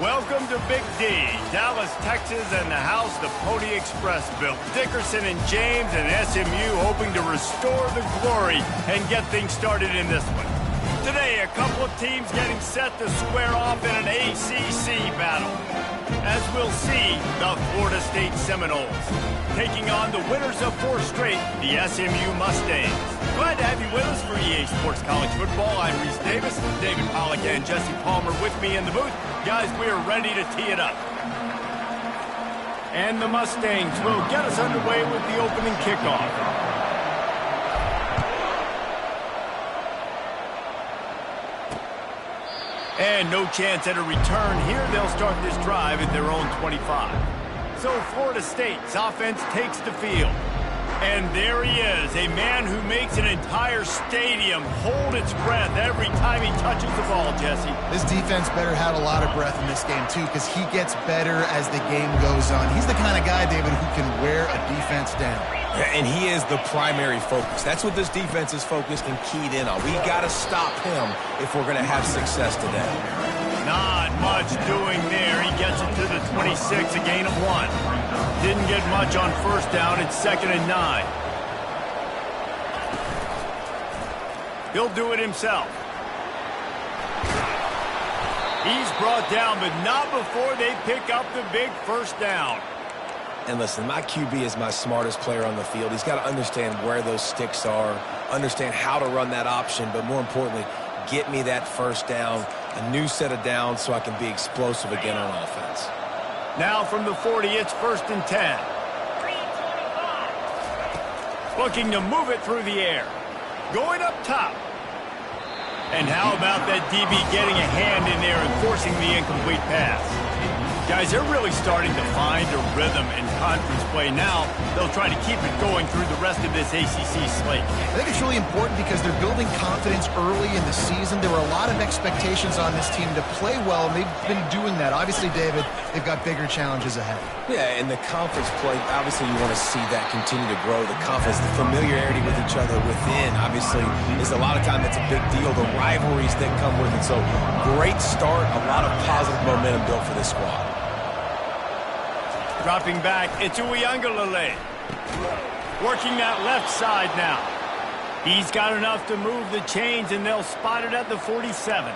Welcome to Big D, Dallas, Texas, and the house the Pony Express built. Dickerson and James and SMU hoping to restore the glory and get things started in this one. Today, a couple of teams getting set to square off in an ACC battle. As we'll see, the Florida State Seminoles taking on the winners of 4 straight, the SMU Mustangs. Glad to have you with us for EA Sports College Football. I'm Reese Davis, David Pollack, and Jesse Palmer with me in the booth. Guys, we are ready to tee it up. And the Mustangs will get us underway with the opening kickoff. And no chance at a return here. They'll start this drive at their own 25. So Florida State's offense takes the field. And there he is, a man who makes an entire stadium hold its breath every time he touches the ball, Jesse. This defense better have a lot of breath in this game, too, because he gets better as the game goes on. He's the kind of guy, David, who can wear a defense down. And he is the primary focus. That's what this defense is focused and keyed in on. We got to stop him if we're going to have success today. Not much doing there. He gets it to the 26, a gain of 1. Didn't get much on first down. It's 2nd and 9. He'll do it himself. He's brought down, but not before they pick up the big first down. And listen, my QB is my smartest player on the field. He's got to understand where those sticks are, understand how to run that option, but more importantly, get me that first down, a new set of downs so I can be explosive again on offense. Now from the 40, it's 1st and 10. Looking to move it through the air. Going up top. And how about that DB getting a hand in there and forcing the incomplete pass? Guys, they're really starting to find a rhythm in conference play now. They'll try to keep it going through the rest of this ACC slate. I think it's really important because they're building confidence early in the season. There were a lot of expectations on this team to play well, and they've been doing that. Obviously, David, they've got bigger challenges ahead. Yeah, and the conference play, obviously you want to see that continue to grow. The confidence, the familiarity with each other within, obviously, is a lot of time that's a big deal. The rivalries that come with it. So, great start, a lot of positive momentum built for this squad. Dropping back, it's Uiagalelei. Working that left side now. He's got enough to move the chains, and they'll spot it at the 47.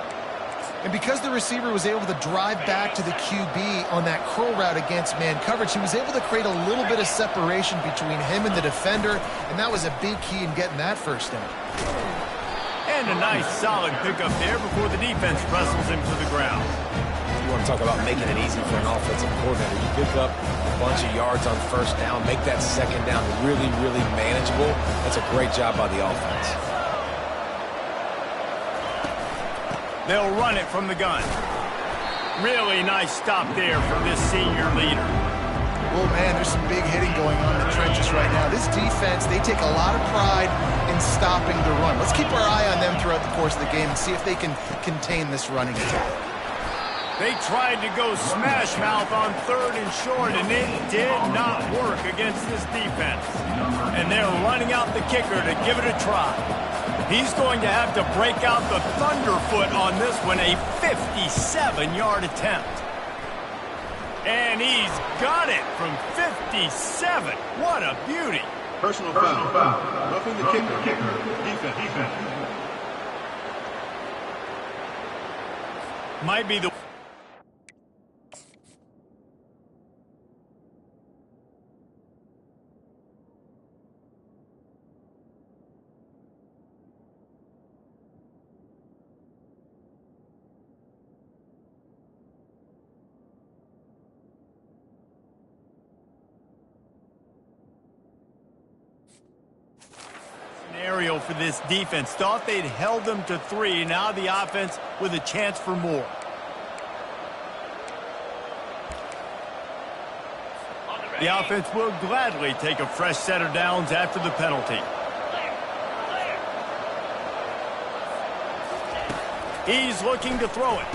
And because the receiver was able to drive back to the QB on that curl route against man coverage, he was able to create a little bit of separation between him and the defender, and that was a big key in getting that first down. And a nice solid pickup there before the defense wrestles him to the ground. You want to talk about making it easy for an offensive coordinator. You pick up a bunch of yards on first down, make that second down really, really manageable. That's a great job by the offense. They'll run it from the gun. Really nice stop there from this senior leader. Well, man, there's some big hitting going on in the trenches right now. This defense, they take a lot of pride in stopping the run. Let's keep our eye on them throughout the course of the game and see if they can contain this running attack. They tried to go smash mouth on 3rd and short, and it did not work against this defense. And they're running out the kicker to give it a try. He's going to have to break out the thunderfoot on this one, a 57-yard attempt. And he's got it from 57. What a beauty. Personal foul. Roughing the kicker. Defense. Might be the... scenario for this defense. Thought they'd held them to 3. Now the offense with a chance for more. The offense will gladly take a fresh set of downs after the penalty. He's looking to throw it.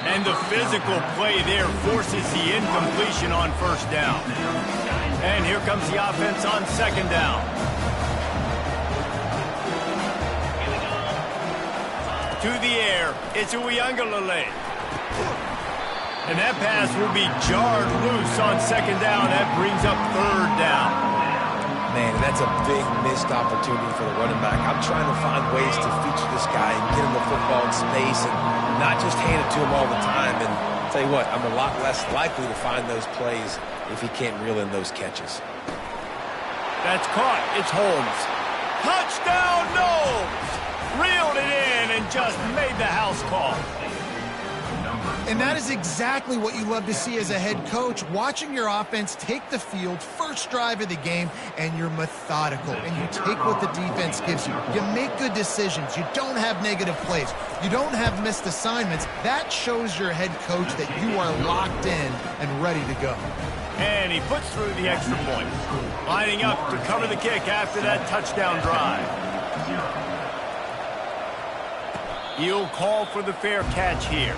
And the physical play there forces the incompletion on first down. And here comes the offense on 2nd down. To the air, it's Uiagalelei. And that pass will be jarred loose on second down. That brings up third down. Man, that's a big missed opportunity for the running back. I'm trying to find ways to feature this guy and get him the football in space and not just hand it to him all the time. And I'll tell you what, I'm a lot less likely to find those plays if he can't reel in those catches. That's caught. It's Holmes. Touchdown, Knowles! Reeled it in and just made the house call. And that is exactly what you love to see as a head coach, watching your offense take the field, first drive of the game, and you're methodical, and you take what the defense gives you. You make good decisions. You don't have negative plays. You don't have missed assignments. That shows your head coach that you are locked in and ready to go. And he puts through the extra point, lining up to cover the kick after that touchdown drive. He'll call for the fair catch here.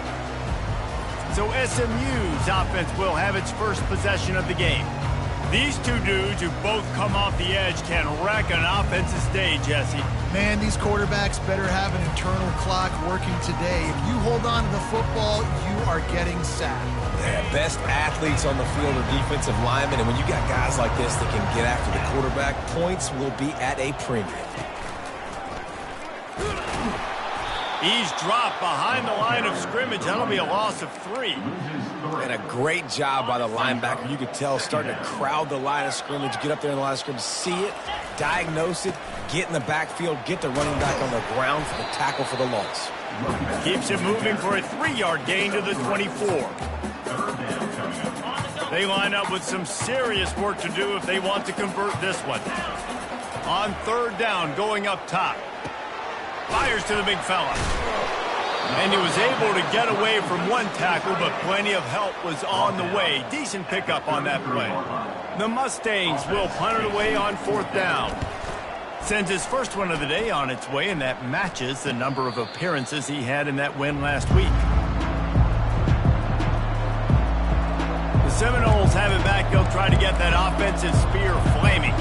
So SMU's offense will have its first possession of the game. These two dudes who both come off the edge can wreck an offensive day, Jesse. Man, these quarterbacks better have an internal clock working today. If you hold on to the football, you are getting sacked. Yeah, best athletes on the field are defensive linemen, and when you got guys like this that can get after the quarterback, points will be at a premium. He's dropped behind the line of scrimmage. That'll be a loss of 3. And a great job by the linebacker. You could tell starting to crowd the line of scrimmage, get up there in the line of scrimmage, see it, diagnose it, get in the backfield, get the running back on the ground for the tackle for the loss. Keeps it moving for a 3-yard gain to the 24. They line up with some serious work to do if they want to convert this one. On third down, going up top. Fires to the big fella. And he was able to get away from one tackle, but plenty of help was on the way. Decent pickup on that play. The Mustangs will punt it away on fourth down. Sends his first one of the day on its way, and that matches the number of appearances he had in that win last week. The Seminoles have it back. They'll try to get that offensive spear flaming.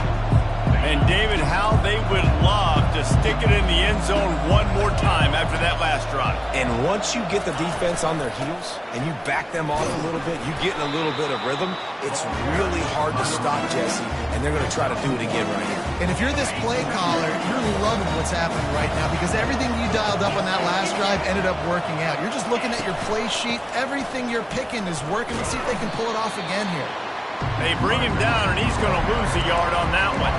And David, how they would love to stick it in the end zone one more time after that last drive. And once you get the defense on their heels and you back them off a little bit, you get in a little bit of rhythm, it's really hard to stop, Jesse, and they're going to try to do it again right here. And if you're this play caller, you're loving what's happening right now because everything you dialed up on that last drive ended up working out. You're just looking at your play sheet. Everything you're picking is working. Let's see if they can pull it off again here. They bring him down, and he's going to lose a yard on that one.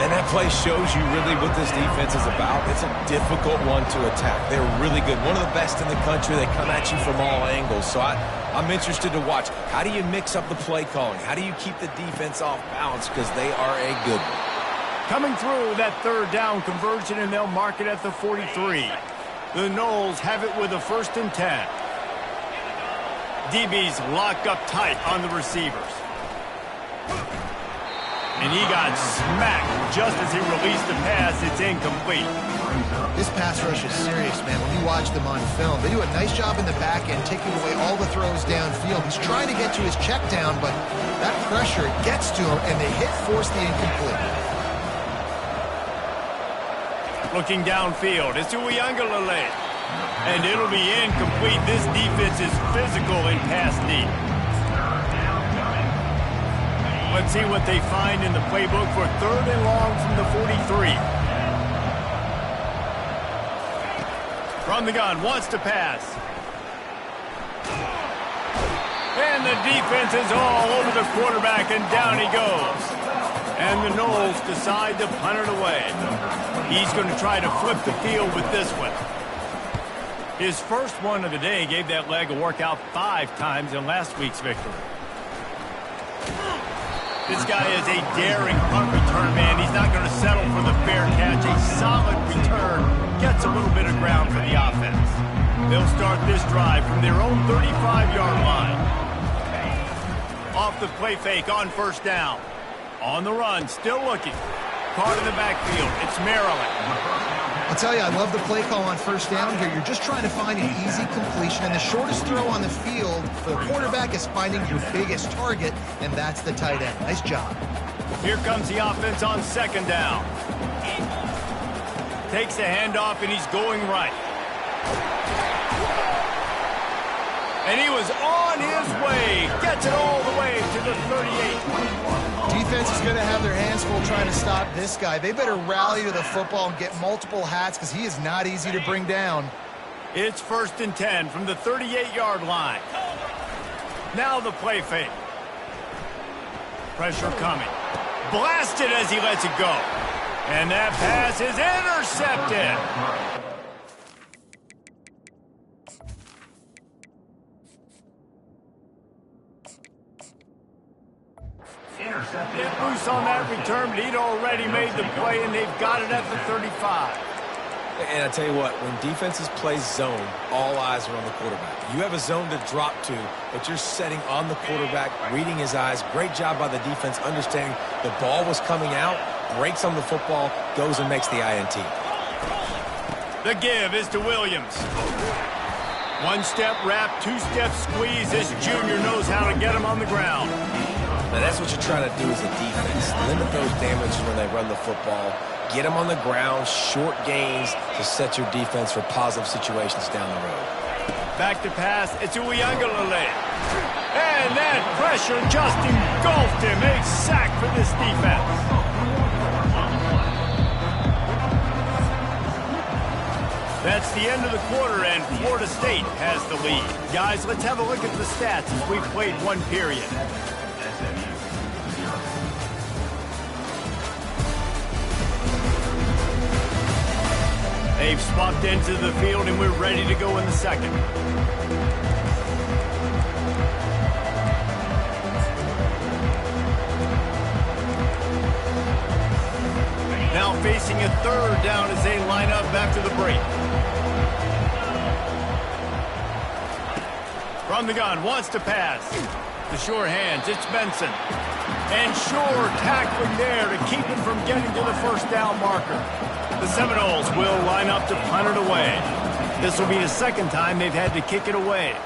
And that play shows you really what this defense is about. It's a difficult one to attack. They're really good. One of the best in the country. They come at you from all angles. So I'm interested to watch. How do you mix up the play calling? How do you keep the defense off balance? Because they are a good one. Coming through that third down conversion, and they'll mark it at the 43. The Noles have it with a 1st and 10. DB's locked up tight on the receivers. And he got smacked just as he released the pass. It's incomplete. This pass rush is serious, man. When you watch them on film, they do a nice job in the back end, taking away all the throws downfield. He's trying to get to his check down, but that pressure gets to him, and the hit forced the incomplete. Looking downfield, it's Uiagalelei. And it'll be incomplete. This defense is physical in pass deep. Let's see what they find in the playbook for 3rd and long from the 43. From the gun, wants to pass. And the defense is all over the quarterback, and down he goes. And the Noles decide to punt it away. He's going to try to flip the field with this one. His first one of the day gave that leg a workout 5 times in last week's victory. This guy is a daring punt return man. He's not going to settle for the fair catch. A solid return gets a little bit of ground for the offense. They'll start this drive from their own 35-yard line. Off the play fake on 1st down. On the run, still looking. Caught in the backfield. It's Maryland. I'll tell you, I love the play call on 1st down here. You're just trying to find an easy completion, and the shortest throw on the field for the quarterback is finding your biggest target, and that's the tight end. Nice job. Here comes the offense on 2nd down. Takes the handoff, and he's going right. And he was on his way. Gets it all the way to the 38. Defense is going to have their hands full trying to stop this guy. They better rally to the football and get multiple hats because he is not easy to bring down. It's 1st and 10 from the 38-yard line. Now the play fake. Pressure coming. Blasted as he lets it go. And that pass is intercepted. Get loose on that return, but he'd already made the play, and they've got it at the 35. And I tell you what, when defenses play zone, all eyes are on the quarterback. You have a zone to drop to, but you're setting on the quarterback, reading his eyes. Great job by the defense, understanding the ball was coming out, breaks on the football, goes and makes the INT. The give is to Williams. One-step wrap, two-step squeeze. This junior knows how to get him on the ground. Now that's what you're trying to do as a defense. Limit those damages when they run the football. Get them on the ground, short gains to set your defense for positive situations down the road. Back to pass, it's Uiagalelei. And that pressure just engulfed him. A sack for this defense. That's the end of the quarter, and Florida State has the lead. Guys, let's have a look at the stats as we've played one period. They've swapped into the field, and we're ready to go in the second. Now facing a 3rd down as they line up after the break. From the gun, wants to pass. The sure hands, it's Benson. And Shore tackling there to keep him from getting to the 1st down marker. The Seminoles will line up to punt it away. This will be the 2nd time they've had to kick it away.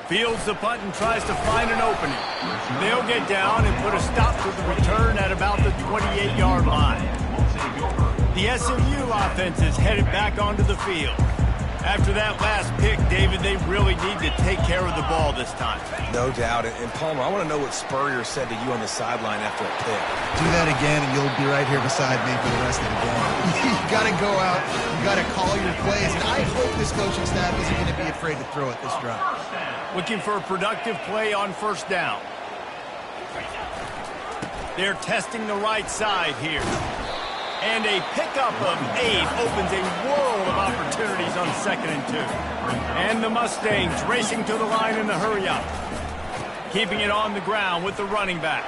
Fields the punt and tries to find an opening. They'll get down and put a stop to the return at about the 28-yard line. The SMU offense is headed back onto the field. After that last pick, David, they really need to take care of the ball this time. No doubt. And Palmer, I want to know what Spurrier said to you on the sideline after a pick. Do that again, and you'll be right here beside me for the rest of the game. You got to go out. You got to call your plays. And I hope this coaching staff isn't going to be afraid to throw it this drive. Looking for a productive play on 1st down. They're testing the right side here. And a pickup of 8 opens a world of opportunities on 2nd and 2. And the Mustangs racing to the line in the hurry-up. Keeping it on the ground with the running back.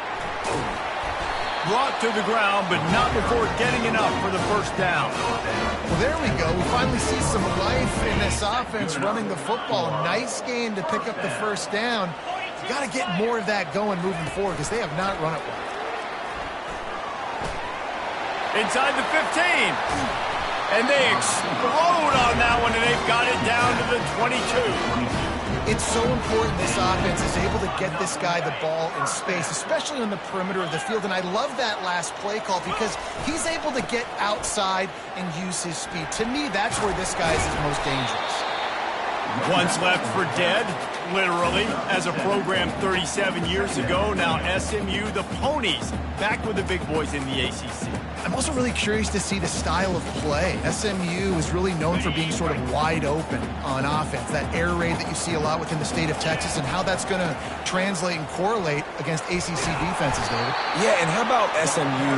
Brought to the ground, but not before getting enough for the 1st down. Well, there we go. We finally see some life in this offense running the football. Nice game to pick up the 1st down. You got to get more of that going moving forward because they have not run it well. Inside the 15. And they explode on that one, and they've got it down to the 22. It's so important this offense is able to get this guy the ball in space, especially on the perimeter of the field. And I love that last play call because he's able to get outside and use his speed. To me, that's where this guy is his most dangerous. Once left for dead, literally, as a program 37 years ago. Now SMU, the Ponies, back with the big boys in the ACC. I'm also really curious to see the style of play. SMU is really known for being sort of wide open on offense. That air raid that you see a lot within the state of Texas, and how that's going to translate and correlate against ACC defenses, David. Yeah, and how about SMU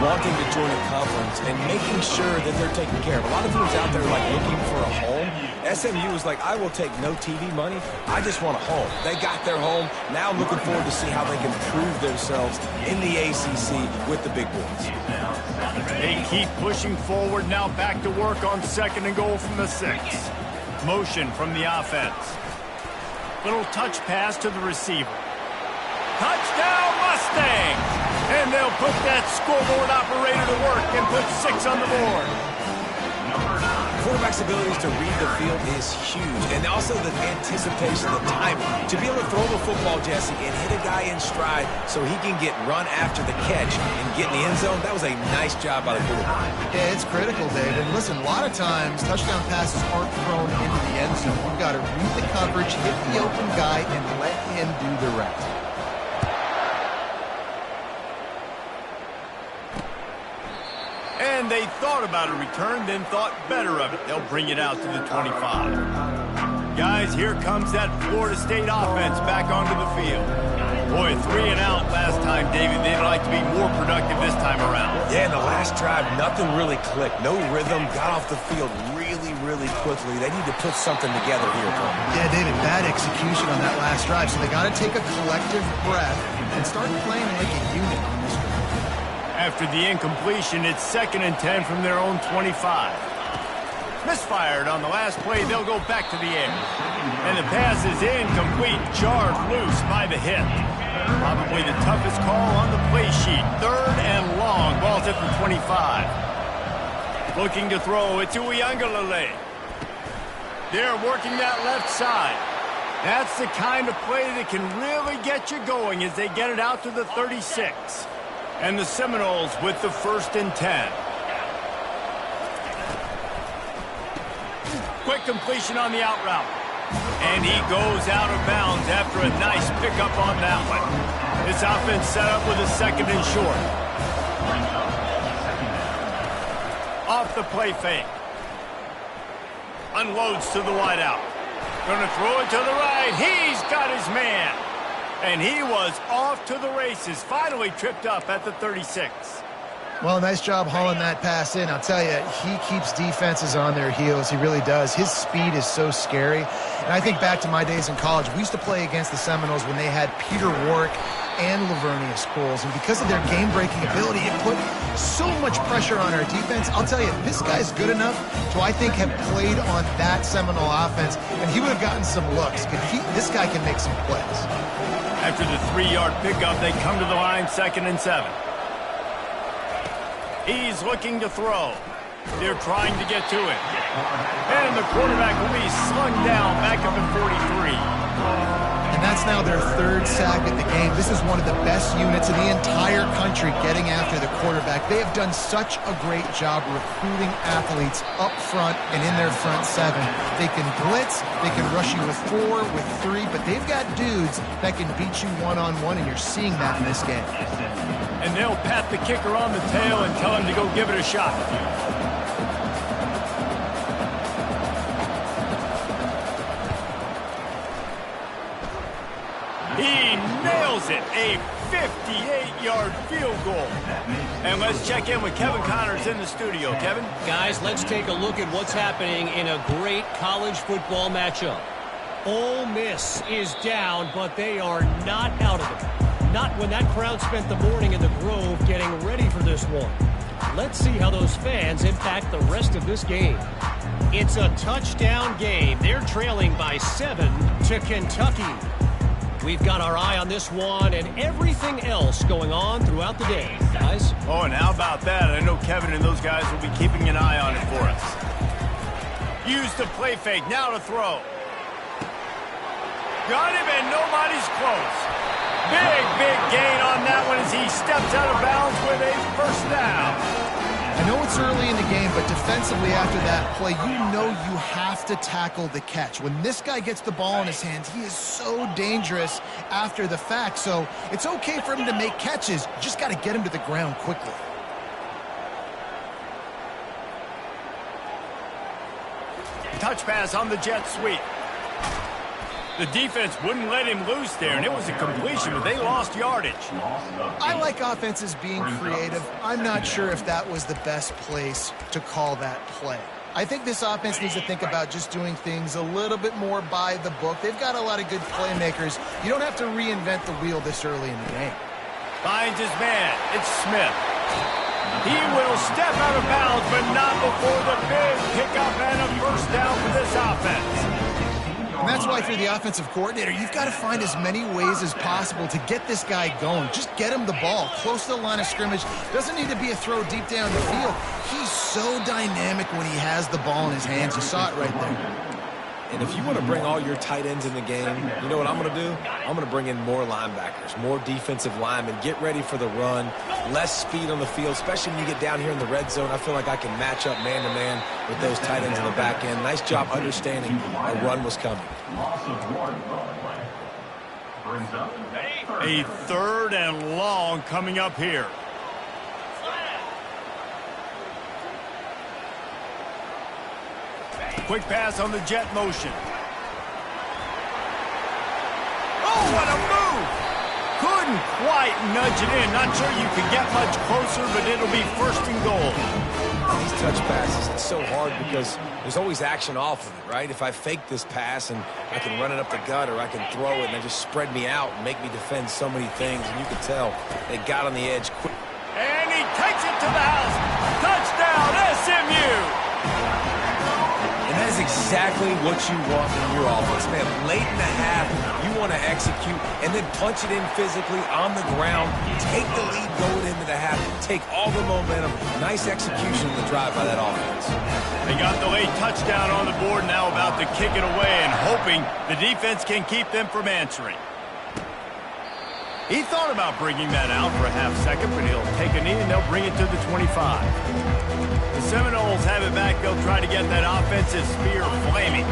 wanting to join a conference and making sure that they're taken care of? A lot of teams out there are like looking for a home. SMU is like, I will take no TV money. I just want a home. They got their home. Now I'm looking forward to see how they can prove themselves in the ACC with the big boys. They keep pushing forward, now back to work on 2nd and goal from the 6. Motion from the offense. Little touch pass to the receiver. Touchdown Mustangs! And they'll put that scoreboard operator to work and put 6 on the board. quarterback's abilities to read the field is huge. And also the anticipation, the timing. To be able to throw the football, Jesse, and hit a guy in stride so he can get run after the catch and get in the end zone, that was a nice job by the quarterback. Yeah, it's critical, Dave. And listen, a lot of times touchdown passes aren't thrown into the end zone. You've got to read the coverage, hit the open guy, and let him do the rest. And they thought about a return, then thought better of it. They'll bring it out to the 25. Guys, here comes that Florida State offense back onto the field. Boy, 3 and out last time, David. They'd like to be more productive this time around. Yeah, in the last drive, nothing really clicked. No rhythm, got off the field really quickly. They need to put something together here, Tony. Yeah, David, bad execution on that last drive. So they got to take a collective breath and start playing like a unit on this drive. After the incompletion, it's 2nd and 10 from their own 25. Misfired on the last play, they'll go back to the air. And the pass is incomplete, jarred loose by the hit. Probably the toughest call on the play sheet. 3rd and long, ball's at the 25. Looking to throw it to Uiagalelei. They're working that left side. That's the kind of play that can really get you going as they get it out to the 36. And the Seminoles with the 1st and 10. Quick completion on the out route. And he goes out of bounds after a nice pickup on that one. This offense set up with a 2nd and short. Off the play fake. Unloads to the wideout. Gonna throw it to the right. He's got his man. And he was off to the races, finally tripped up at the 36. Well, nice job hauling that pass in. I'll tell you, he keeps defenses on their heels. He really does. His speed is so scary. And I think back to my days in college. We used to play against the Seminoles when they had Peter Warrick and Lavernius Coles. And because of their game-breaking ability, it put so much pressure on our defense. I'll tell you, this guy's good enough to, I think, have played on that Seminole offense. And he would have gotten some looks. This guy can make some plays. After the 3-yard pickup, they come to the line, 2nd and 7. He's looking to throw. They're trying to get to it. And the quarterback will be slung down back up at 43. And that's now their 3rd sack of the game. This is one of the best units in the entire country getting after the quarterback. They have done such a great job recruiting athletes up front and in their front 7. They can blitz, they can rush you with 4, with 3, but they've got dudes that can beat you one-on-one, and you're seeing that in this game. And they'll pat the kicker on the tail and tell him to go give it a shot. He nails it, a 58-yard field goal. And let's check in with Kevin Connors in the studio. Kevin? Guys, let's take a look at what's happening in a great college football matchup. Ole Miss is down, but they are not out of it. Not when that crowd spent the morning in the Grove getting ready for this one. Let's see how those fans impact the rest of this game. It's a touchdown game. They're trailing by 7 to Kentucky. We've got our eye on this one and everything else going on throughout the day, guys. Oh, and how about that? I know Kevin and those guys will be keeping an eye on it for us. Use the play fake. Now to throw. Got him, and nobody's close. Big gain on that one as he steps out of bounds with a 1st down. I know it's early in the game, but defensively after that play, you know you have to tackle the catch. When this guy gets the ball in his hands, he is so dangerous after the fact. So it's okay for him to make catches. You just got to get him to the ground quickly. Touch pass on the jet sweep. The defense wouldn't let him loose there, and it was a completion, but they lost yardage. I like offenses being creative. I'm not sure if that was the best place to call that play. I think this offense needs to think about just doing things a little bit more by the book. They've got a lot of good playmakers. You don't have to reinvent the wheel this early in the game. Finds his man. It's Smith. He will step out of bounds, but not before the big pickup and a 1st down for this offense. And that's that's why if you're the offensive coordinator, you've got to find as many ways as possible to get this guy going. Just get him the ball close to the line of scrimmage. Doesn't need to be a throw deep down the field. He's so dynamic when he has the ball in his hands. You saw it right there. And if you want to bring all your tight ends in the game, you know what I'm going to do? I'm going to bring in more linebackers, more defensive linemen, get ready for the run, less speed on the field, especially when you get down here in the red zone. I feel like I can match up man-to-man with those tight ends in the back end. Nice job understanding a run was coming. A 3rd and long coming up here. Quick pass on the jet motion. Oh, what a move! Couldn't quite nudge it in. Not sure you could get much closer, but it'll be 1st and goal. These touch passes, it's so hard because there's always action off of it, right? If I fake this pass and I can run it up the gut or I can throw it and they just spread me out and make me defend so many things, and you can tell they got on the edge quick. And he takes it to the house. Touchdown, SMU! And that is exactly what you want in your offense, man. Late in the half, you want to execute and then punch it in physically on the ground, take the lead going into the half, take all the momentum. Nice execution of the drive by that offense. They got the late touchdown on the board, now about to kick it away and hoping the defense can keep them from answering. He thought about bringing that out for a half second, but he'll take a knee and they'll bring it to the 25. The Seminoles have it back. They'll try to get that offensive spear flaming.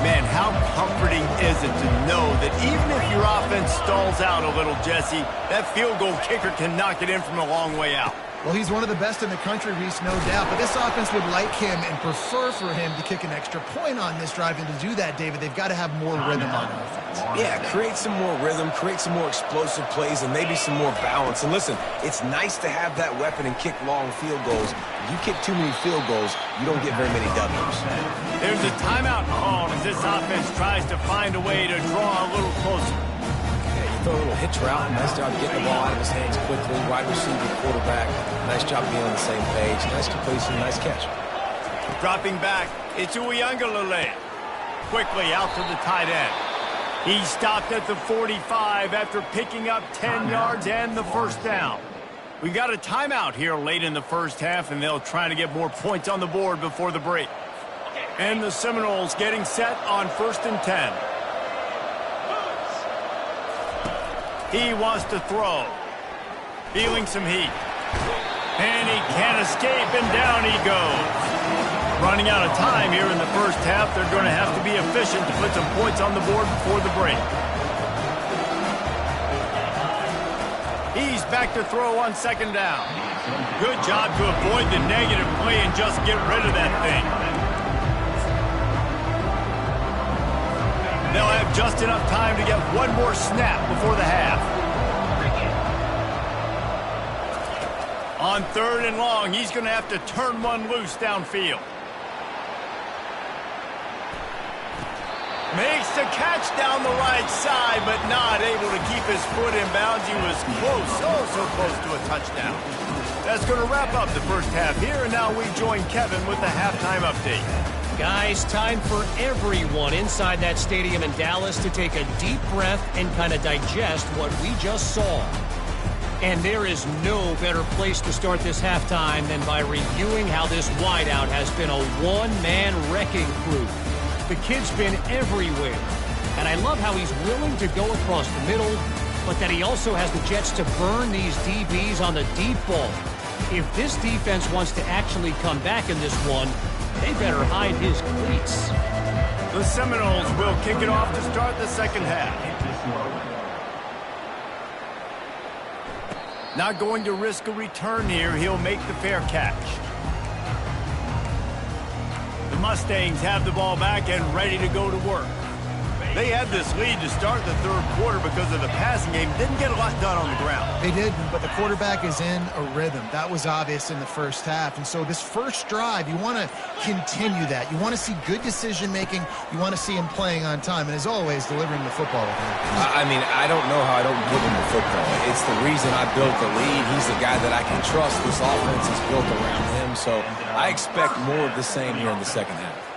Man, how comforting is it to know that even if your offense stalls out a little, Jesse, that field goal kicker can knock it in from a long way out. Well, he's one of the best in the country, Reese, no doubt. But this offense would like him and prefer for him to kick an extra point on this drive. And to do that, David, they've got to have more rhythm on offense. Yeah, create some more rhythm, create some more explosive plays, and maybe some more balance. And listen, it's nice to have that weapon and kick long field goals. If you kick too many field goals, you don't get very many W's. There's a timeout called as this offense tries to find a way to draw a little closer. Throw a little hitch route. Nice job getting the ball out of his hands quickly. Wide receiver, quarterback. Nice job being on the same page. Nice completion, nice catch. Dropping back, it's Uiagalelei. Quickly out to the tight end. He stopped at the 45 after picking up 10 yards and the 1st down. We've got a timeout here late in the 1st half, and they'll try to get more points on the board before the break. And the Seminoles getting set on 1st and 10. He wants to throw. Feeling some heat. And he can't escape, and down he goes. Running out of time here in the 1st half. They're going to have to be efficient to put some points on the board before the break. He's back to throw on 2nd down. Good job to avoid the negative play and just get rid of that thing. They'll have just enough time to get one more snap before the half. On 3rd and long, he's going to have to turn one loose downfield. Makes the catch down the right side, but not able to keep his foot in bounds. He was close, oh so close to a touchdown. That's going to wrap up the 1st half here, and now we join Kevin with the halftime update. Guys, time for everyone inside that stadium in Dallas to take a deep breath and kind of digest what we just saw. And there is no better place to start this halftime than by reviewing how this wideout has been a one-man wrecking crew. The kid's been everywhere, and I love how he's willing to go across the middle, but that he also has the jets to burn these DBs on the deep ball. If this defense wants to actually come back in this one, they better hide his cleats. The Seminoles will kick it off to start the 2nd half. Not going to risk a return here. He'll make the fair catch. The Mustangs have the ball back and ready to go to work. They had this lead to start the 3rd quarter because of the passing game. Didn't get a lot done on the ground. They didn't, but the quarterback is in a rhythm. That was obvious in the 1st half. And so this 1st drive, you want to continue that. You want to see good decision-making. You want to see him playing on time. And as always, delivering the football. I mean, I don't know how I don't give him the football. It's the reason I built the lead. He's the guy that I can trust. This offense is built around him. So I expect more of the same here in the 2nd half.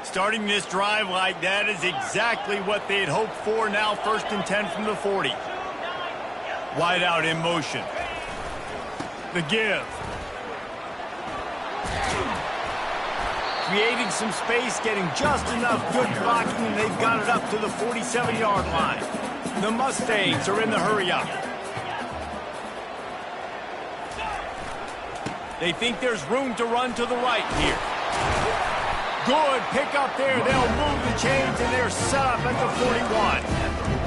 Starting this drive like that is exactly what they had hoped for. Now 1st and 10 from the 40. Wide out in motion. The give. Creating some space, getting just enough good blocking, and they've got it up to the 47-yard line. The Mustangs are in the hurry-up. They think there's room to run to the right here. Good pick up there. They'll move the chains, and they're set up at the 41.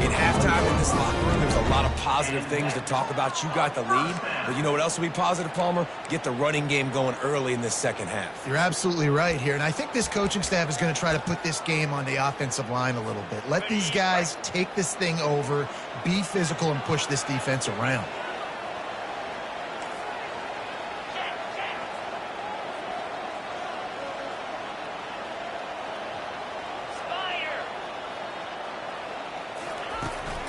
In halftime in this locker room, there's a lot of positive things to talk about. You got the lead, but you know what else will be positive, Palmer? Get the running game going early in this second half. You're absolutely right here, and I think this coaching staff is going to try to put this game on the offensive line a little bit. Let these guys take this thing over, be physical, and push this defense around.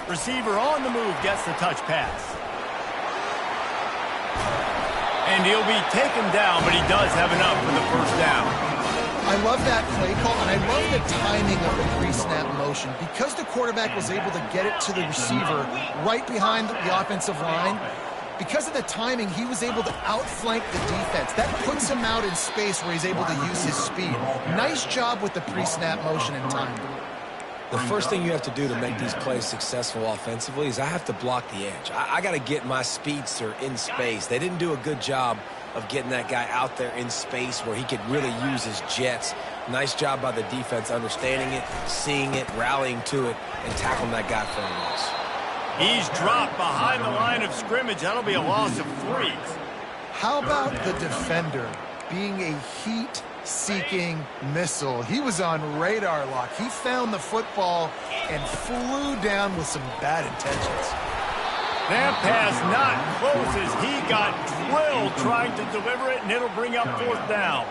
Receiver on the move gets the touch pass. And he'll be taken down, but he does have enough for the first down. I love that play call, and I love the timing of the pre-snap motion. Because the quarterback was able to get it to the receiver right behind the offensive line, because of the timing, he was able to outflank the defense. That puts him out in space where he's able to use his speed. Nice job with the pre-snap motion and timing. The first thing you have to do to make these plays successful offensively is I have to block the edge. I got to get my speedster in space. They didn't do a good job of getting that guy out there in space where he could really use his jets. Nice job by the defense understanding it, seeing it, rallying to it, and tackling that guy for a loss. He's dropped behind the line of scrimmage. That'll be a loss of 3. How about the defender being a heat-seeking missile? He was on radar lock. He found the football and flew down with some bad intentions. That pass not close as he got drilled trying to deliver it, and it'll bring up 4th down.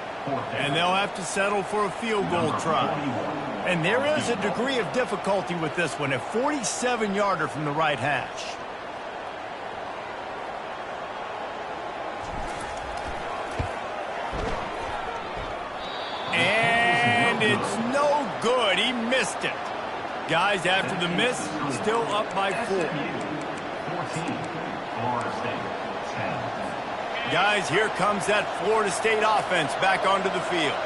And they'll have to settle for a field goal try. And there is a degree of difficulty with this one, a 47-yarder from the right hash. And it's no good. He missed it. Guys, after the miss, still up by 4. Guys, here comes that Florida State offense back onto the field.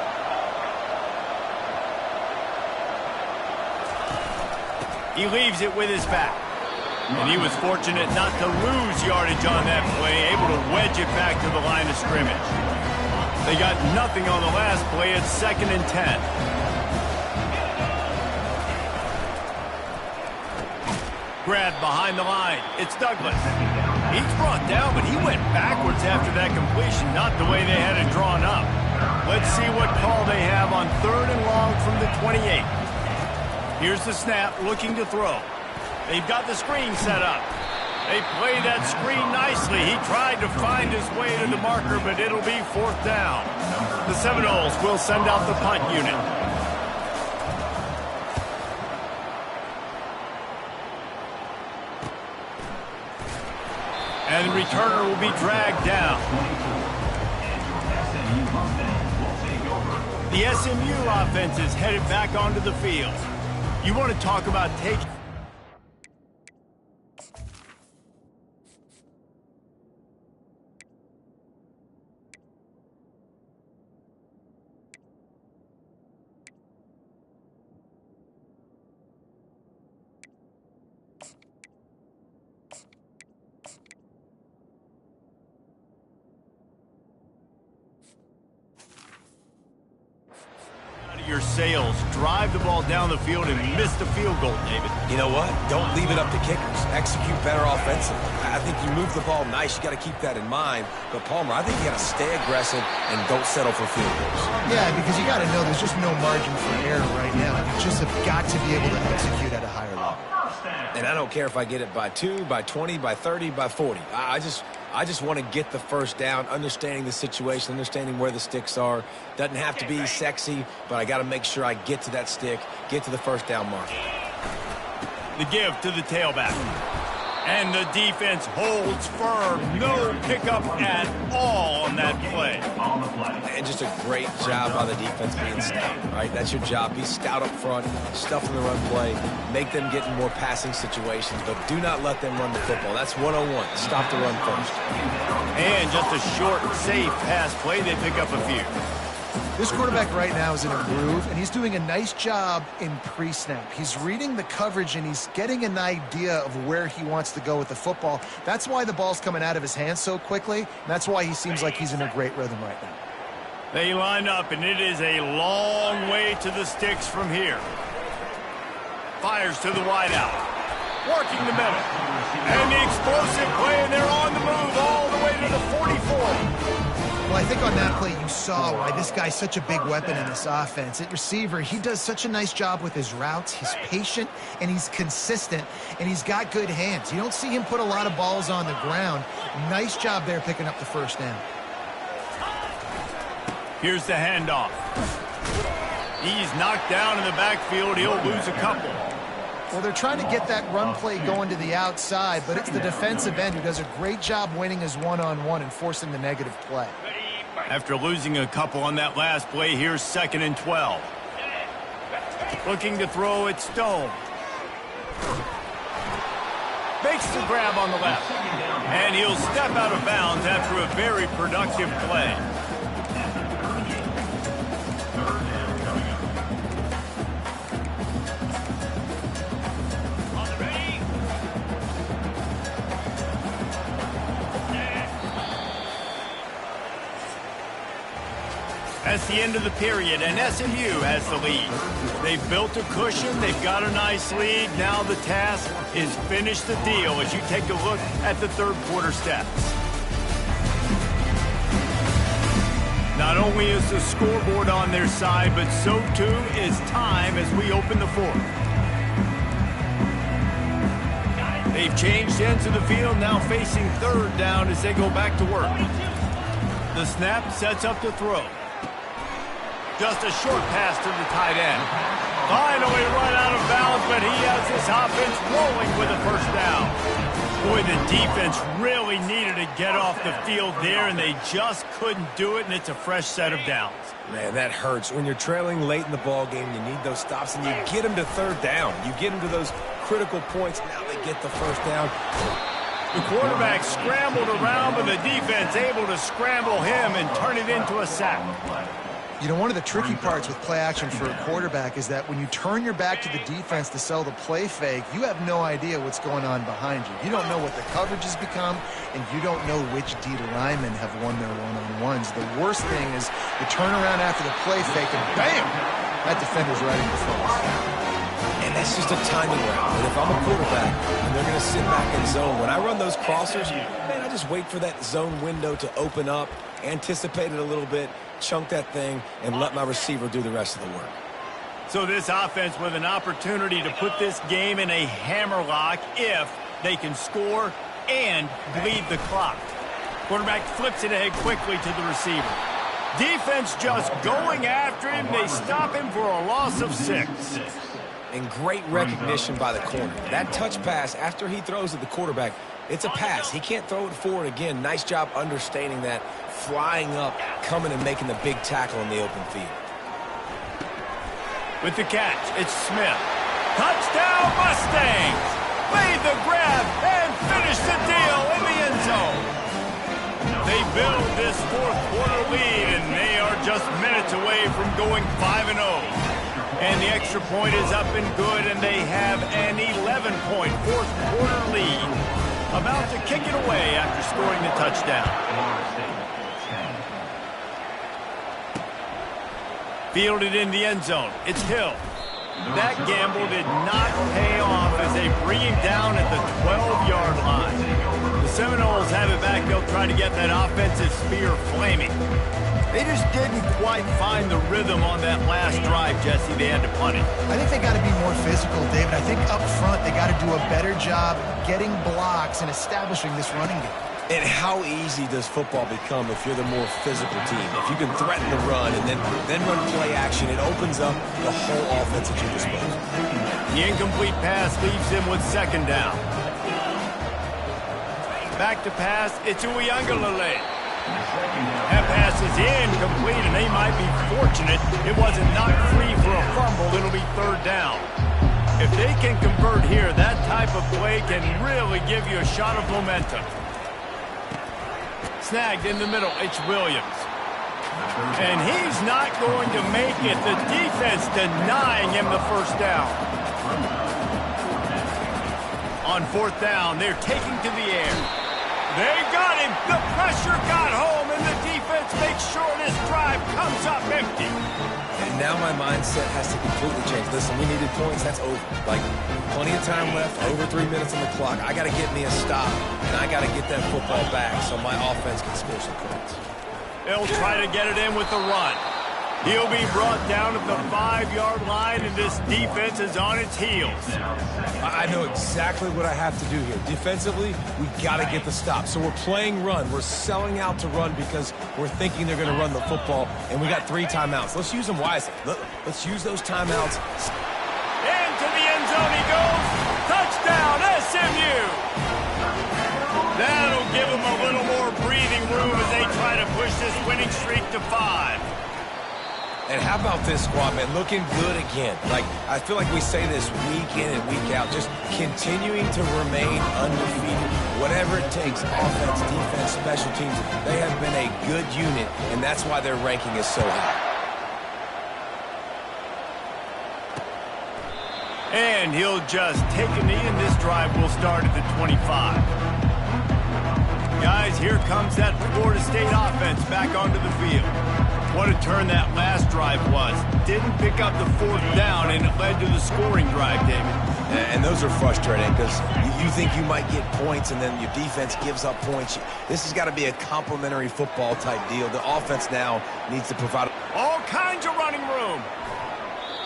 He leaves it with his back. And he was fortunate not to lose yardage on that play, able to wedge it back to the line of scrimmage. They got nothing on the last play. It's 2nd and 10. Grabbed behind the line. It's Douglas. He's brought down, but he went backwards after that completion, not the way they had it drawn up. Let's see what call they have on 3rd and long from the 28. Here's the snap, looking to throw. They've got the screen set up. They played that screen nicely. He tried to find his way to the marker, but it'll be 4th down. The Seminoles will send out the punt unit. And the returner will be dragged down. The SMU offense is headed back onto the field. You want to talk about taking... your sails, drive the ball down the field and miss the field goal, David. You know what? Don't leave it up to kickers. Execute better offensively. I think you move the ball nice. You got to keep that in mind. But, Palmer, I think you got to stay aggressive and don't settle for field goals. Yeah, because you got to know there's just no margin for error right now. You just have got to be able to execute at a higher level. And I don't care if I get it by 2, by 20, by 30, by 40. I just want to get the first down, understanding the situation, understanding where the sticks are. Doesn't have to be sexy, but I got to make sure I get to that stick, get to the first down mark. The give to the tailback. And the defense holds firm. No pickup at all on that play. And just a great job by the defense being stout, right? That's your job. Be stout up front, stuff in the run play, make them get in more passing situations, but do not let them run the football. That's 101. Stop the run first. And just a short, safe pass play. They pick up a few. This quarterback right now is in a groove, and he's doing a nice job in pre-snap. He's reading the coverage, and he's getting an idea of where he wants to go with the football. That's why the ball's coming out of his hands so quickly, and that's why he seems like he's in a great rhythm right now. They line up, and it is a long way to the sticks from here. Fires to the wideout. Working the middle. And the explosive play, and they're on the move all the way to the 44. Well, I think on that play you saw why this guy's such a big weapon in this offense. At receiver, he does such a nice job with his routes. He's patient, and he's consistent, and he's got good hands. You don't see him put a lot of balls on the ground. Nice job there picking up the first down. Here's the handoff. He's knocked down in the backfield. He'll lose a couple. Well, they're trying to get that run play going to the outside, but it's the defensive end who does a great job winning his one-on-one and forcing the negative play. After losing a couple on that last play, here's 2nd and 12. Looking to throw it, Stone. Makes the grab on the left. And he'll step out of bounds after a very productive play. That's the end of the period, and SMU has the lead. They've built a cushion. They've got a nice lead. Now the task is finish the deal as you take a look at the third quarter stats. Not only is the scoreboard on their side, but so too is time as we open the fourth. They've changed ends of the field, now facing third down as they go back to work. The snap sets up the throw. Just a short pass to the tight end. Finally run out of bounds, but he has this offense rolling with a first down. Boy, the defense really needed to get off the field there, and they just couldn't do it, and it's a fresh set of downs. Man, that hurts. When you're trailing late in the ball game, you need those stops, and you get them to third down. You get them to those critical points. Now they get the first down. The quarterback scrambled around, but the defense able to scramble him and turn it into a sack. You know, one of the tricky parts with play action for a quarterback is that when you turn your back to the defense to sell the play fake, you have no idea what's going on behind you. You don't know what the coverage has become, and you don't know which D linemen have won their one-on-ones. The worst thing is you turn around after the play fake, and bam! That defender's right in your face. And that's just a timing route. And if I'm a quarterback and they're going to sit back in zone, when I run those crossers, man, I just wait for that zone window to open up, anticipate it a little bit, chunk that thing, and let my receiver do the rest of the work. So this offense with an opportunity to put this game in a hammerlock if they can score and bleed the clock. Quarterback flips it ahead quickly to the receiver. Defense just going after him. They stop him for a loss of 6. And great recognition by the corner. That touch pass after he throws at the quarterback, it's a pass. He can't throw it forward again. Nice job understanding that, flying up, coming and making the big tackle in the open field. With the catch, it's Smith. Touchdown Mustangs! Made the grab and finished the deal in the end zone. They build this fourth quarter lead, and they are just minutes away from going 5-0. And the extra point is up and good, and they have an 11-point fourth quarter lead. About to kick it away after scoring the touchdown. Fielded in the end zone. It's Hill. That gamble did not pay off as they bring him down at the 12-yard line. The Seminoles have it back. They'll try to get that offensive spear flaming. They just didn't quite find the rhythm on that last drive, Jesse. They had to punt it. I think they got to be more physical, David. I think up front they got to do a better job getting blocks and establishing this running game. And how easy does football become if you're the more physical team? If you can threaten the run and then run play action, it opens up the whole offense at your disposal. The incomplete pass leaves him with 2nd down. Back to pass, it's Uiagalelei. That pass is incomplete, and they might be fortunate it wasn't knocked free for a fumble. It'll be third down. If they can convert here, that type of play can really give you a shot of momentum. Snagged in the middle, it's Williams. And he's not going to make it. The defense denying him the first down. On fourth down, they're taking to the air. They got him. The pressure got home, and the defense makes sure this drive comes up empty. And now my mindset has to completely change. Listen, we needed points. That's over. Like, plenty of time left, over 3 minutes on the clock. I got to get me a stop, and I got to get that football back so my offense can score some points. They'll try to get it in with the run. He'll be brought down at the 5-yard line, and this defense is on its heels. I know exactly what I have to do here. Defensively, we got to get the stop. So we're playing run. We're selling out to run because we're thinking they're going to run the football, and we got 3 timeouts. Let's use them wisely. Let's use those timeouts. Into the end zone he goes. Touchdown, SMU! That'll give them a little more breathing room as they try to push this winning streak to 5. And how about this squad, man? Looking good again. Like, I feel like we say this week in and week out, just continuing to remain undefeated. Whatever it takes, offense, defense, special teams, they have been a good unit, and that's why their ranking is so high. And he'll just take a knee, and this drive will start at the 25. Guys, here comes that Florida State offense back onto the field. What a turn that last drive was. Didn't pick up the fourth down, and it led to the scoring drive, David. And those are frustrating because you think you might get points, and then your defense gives up points. This has got to be a complimentary football type deal. The offense now needs to provide all kinds of running room.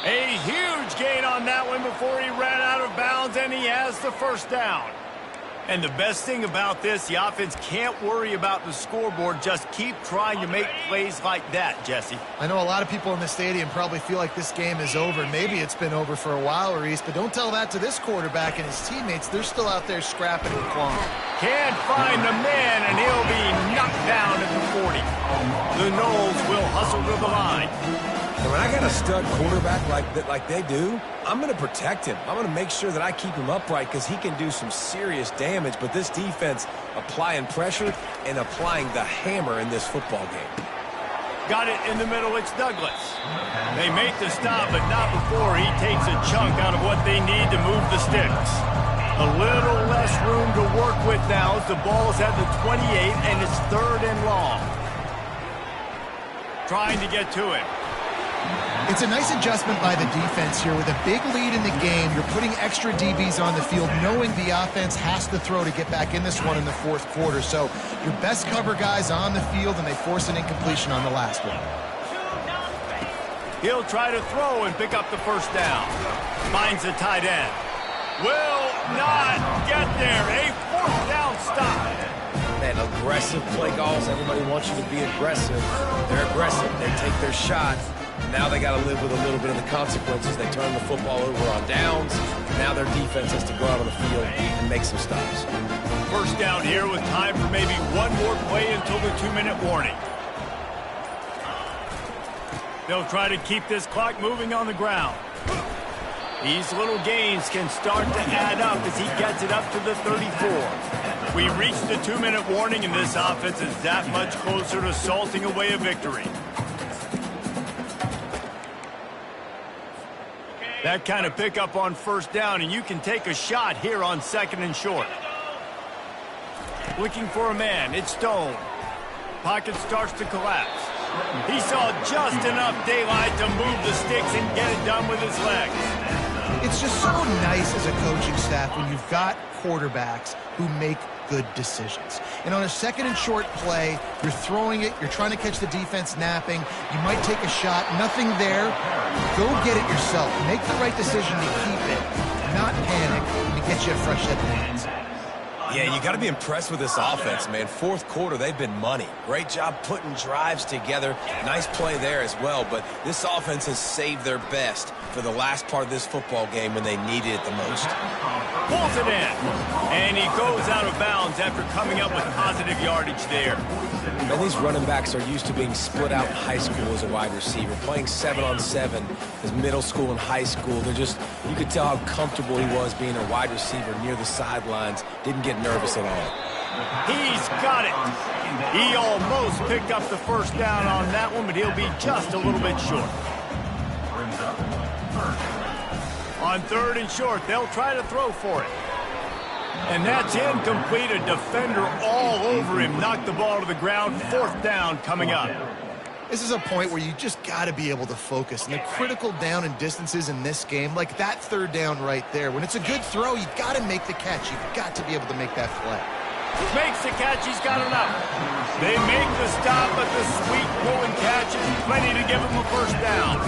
A huge gain on that one before he ran out of bounds, and he has the first down. And the best thing about this, the offense can't worry about the scoreboard. Just keep trying to make plays like that, Jesse. I know a lot of people in the stadium probably feel like this game is over. Maybe it's been over for a while, Reese, but don't tell that to this quarterback and his teammates. They're still out there scrapping and clawing. Can't find the man, and he'll be knocked down at the 40. The Noles will hustle to the line. And when I got a stud quarterback like they do, I'm going to protect him. I'm going to make sure that I keep him upright because he can do some serious damage. But this defense applying pressure and applying the hammer in this football game. Got it in the middle. It's Douglas. They make the stop, but not before he takes a chunk out of what they need to move the sticks. A little less room to work with now as the ball's at the 28, and it's 3rd and long. Trying to get to it. It's a nice adjustment by the defense here. With a big lead in the game, you're putting extra DBs on the field, knowing the offense has to throw to get back in this one in the 4th quarter. So your best cover guys on the field, and they force an incompletion on the last one. He'll try to throw and pick up the first down. Finds the tight end. Will not get there. A 4th down stop. Man, aggressive play calls. Everybody wants you to be aggressive. They're aggressive. They take their shot. Now they got to live with a little bit of the consequences. They turn the football over on downs. Now their defense has to go out on the field and make some stops. First down here with time for maybe one more play until the 2-minute warning. They'll try to keep this clock moving on the ground. These little gains can start to add up as he gets it up to the 34. We reached the 2-minute warning, and this offense is that much closer to salting away a victory. That kind of pickup on first down, and you can take a shot here on 2nd and short. Looking for a man, it's Stone. Pocket starts to collapse. He saw just enough daylight to move the sticks and get it done with his legs. It's just so nice as a coaching staff when you've got quarterbacks who make good decisions. And on a 2nd and short play, you're throwing it, you're trying to catch the defense napping, you might take a shot, nothing there. Go get it yourself. Make the right decision to keep it, not panic, and get you a fresh set of hands. Yeah, you got to be impressed with this offense, man. Fourth quarter, they've been money. Great job putting drives together. Nice play there as well, but this offense has saved their best for the last part of this football game when they needed it the most. Pulls it in, and he goes out of bounds after coming up with positive yardage there. And these running backs are used to being split out in high school as a wide receiver, playing 7-on-7 as middle school and high school. They're just, you could tell how comfortable he was being a wide receiver near the sidelines. Didn't get nervous at all. He's got it. He almost picked up the first down on that one, but he'll be just a little bit short. On 3rd and short, they'll try to throw for it. And that's incomplete. A defender all over him. Knocked the ball to the ground. 4th down coming up. This is a point where you just got to be able to focus. And the critical down and distances in this game, like that 3rd down right there, when it's a good throw, you've got to make the catch. You've got to be able to make that play. Makes the catch. He's got enough. They make the stop, but the sweet pulling catch is plenty to give him a 1st down.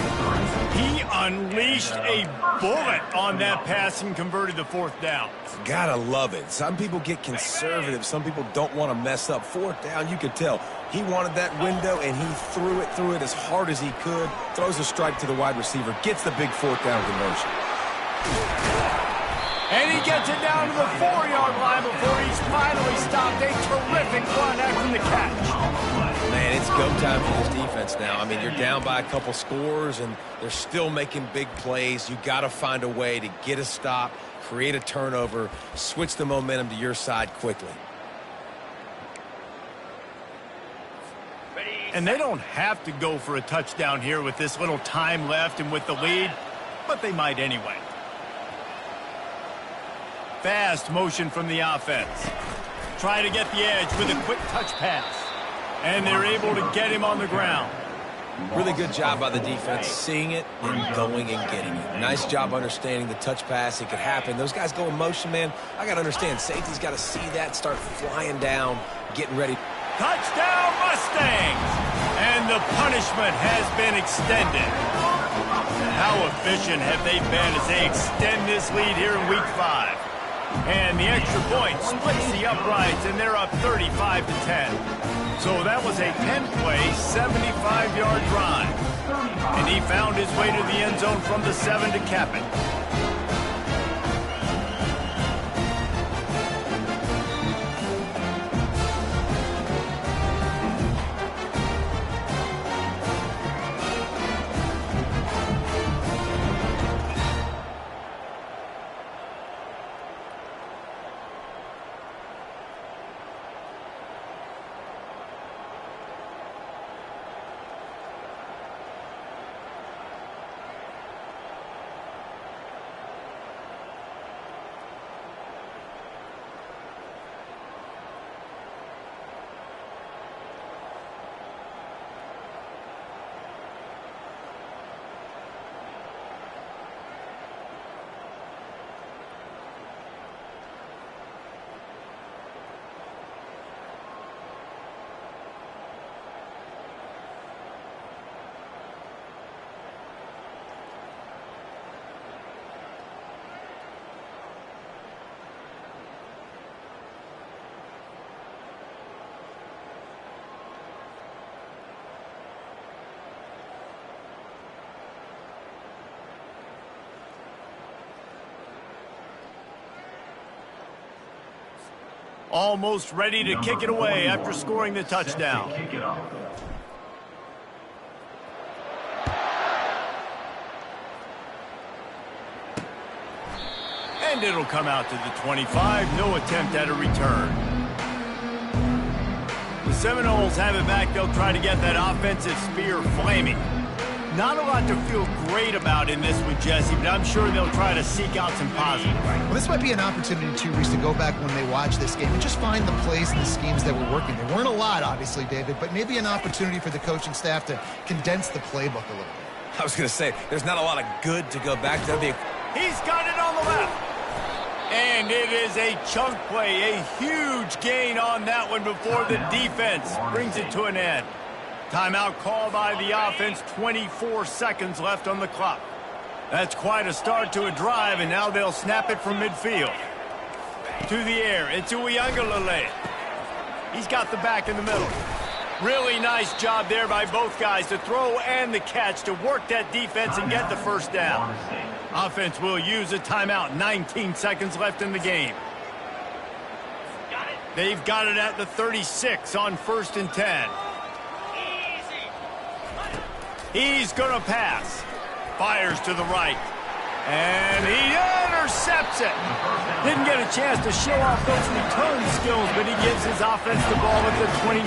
He unleashed a bullet on that pass and converted the 4th down. Gotta love it. Some people get conservative. Some people don't want to mess up. 4th down, you could tell. He wanted that window, and he threw it as hard as he could. Throws a strike to the wide receiver. Gets the big 4th down conversion. And he gets it down to the 4-yard line before he's finally stopped. A terrific run after the catch. Man, it's go time for this defense now. I mean, you're down by a couple scores, and they're still making big plays. You got to find a way to get a stop, create a turnover, switch the momentum to your side quickly. And they don't have to go for a touchdown here with this little time left and with the lead, but they might anyway. Fast motion from the offense. Try to get the edge with a quick touch pass. And they're able to get him on the ground. Really good job by the defense, seeing it and going and getting it. Nice job understanding the touch pass. It could happen. Those guys go in motion, man. I got to understand, safety's got to see that, start flying down, getting ready. Touchdown, Mustangs! And the punishment has been extended. How efficient have they been as they extend this lead here in Week 5? And the extra point splits the uprights, and they're up 35-10. So that was a 10-play, 75-yard drive. And he found his way to the end zone from the 7 to cap it. Almost ready to kick it away after scoring the touchdown. And it'll come out to the 25. No attempt at a return. The Seminoles have it back. They'll try to get that offensive spear flaming. Not a lot to feel great about in this one, Jesse, but I'm sure they'll try to seek out some positive. Well, this might be an opportunity, too, Reese, to go back when they watch this game and just find the plays and the schemes that were working. There weren't a lot, obviously, David, but maybe an opportunity for the coaching staff to condense the playbook a little bit. I was going to say, there's not a lot of good to go back to. He's got it on the left. And it is a chunk play, a huge gain on that one before the defense brings it to an end. Timeout called by the offense, 24 seconds left on the clock. That's quite a start to a drive, and now they'll snap it from midfield. To the air, into Uiagalelei. He's got the back in the middle. Really nice job there by both guys, the throw and the catch, to work that defense and get the first down. Offense will use a timeout. 19 seconds left in the game. They've got it at the 36 on 1st and 10. He's going to pass. Fires to the right. And he intercepts it. Didn't get a chance to show off those return skills, but he gives his offense the ball at the 29.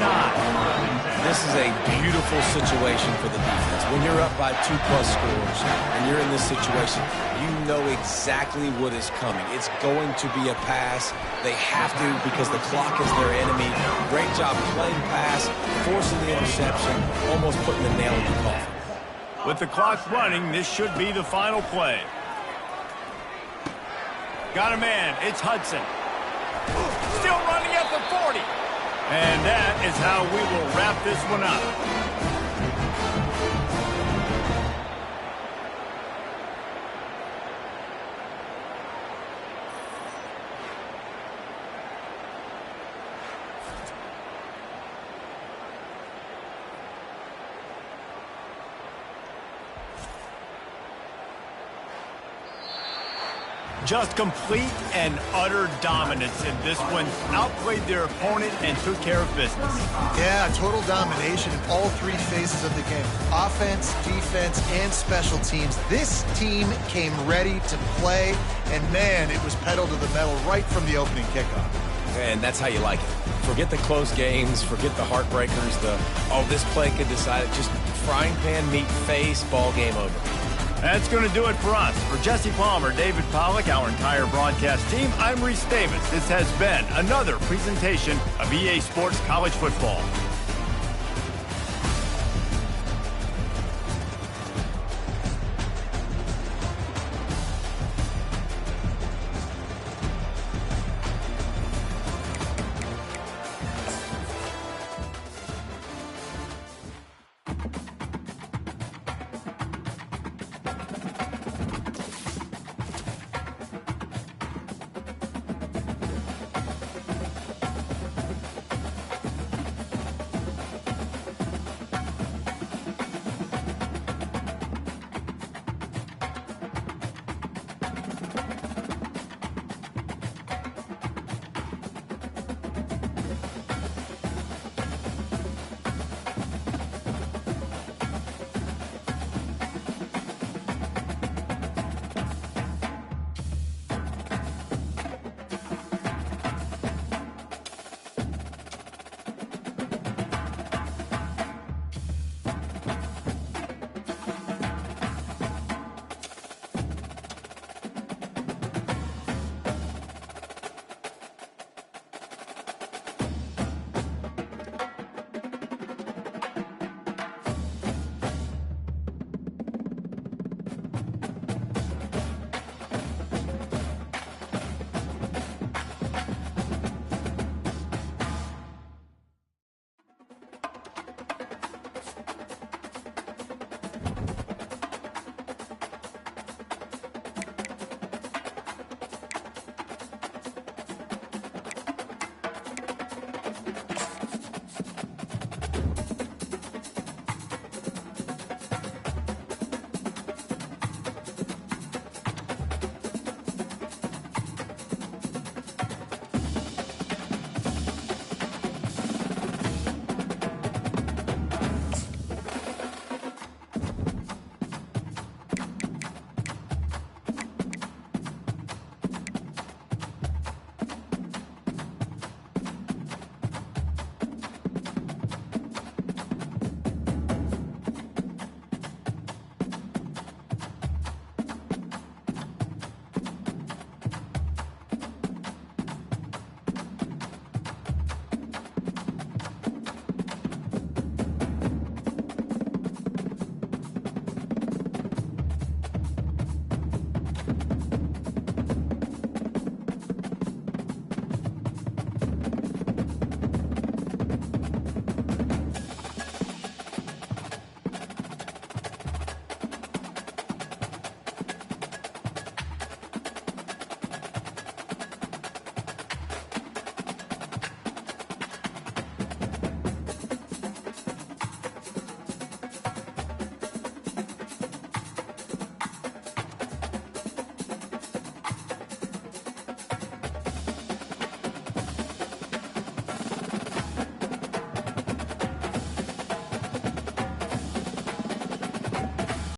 This is a beautiful situation for the defense. When you're up by 2+ scores and you're in this situation, you know exactly what is coming. It's going to be a pass. They have to, because the clock is their enemy. Great job playing pass, forcing the interception, almost putting the nail in the coffin. With the clock running, this should be the final play. Got a man. It's Hudson. Still running at the 40. And that is how we will wrap this one up. Just complete and utter dominance in this one. Outplayed their opponent and took care of business. Yeah, total domination in all 3 phases of the game. Offense, defense, and special teams. This team came ready to play, and man, it was pedal to the metal right from the opening kickoff. And that's how you like it. Forget the close games, forget the heartbreakers, this play could decide it. Just frying pan, meet face, ball game over. That's going to do it for us. For Jesse Palmer, David Pollack, our entire broadcast team, I'm Reese Davis. This has been another presentation of EA Sports College Football.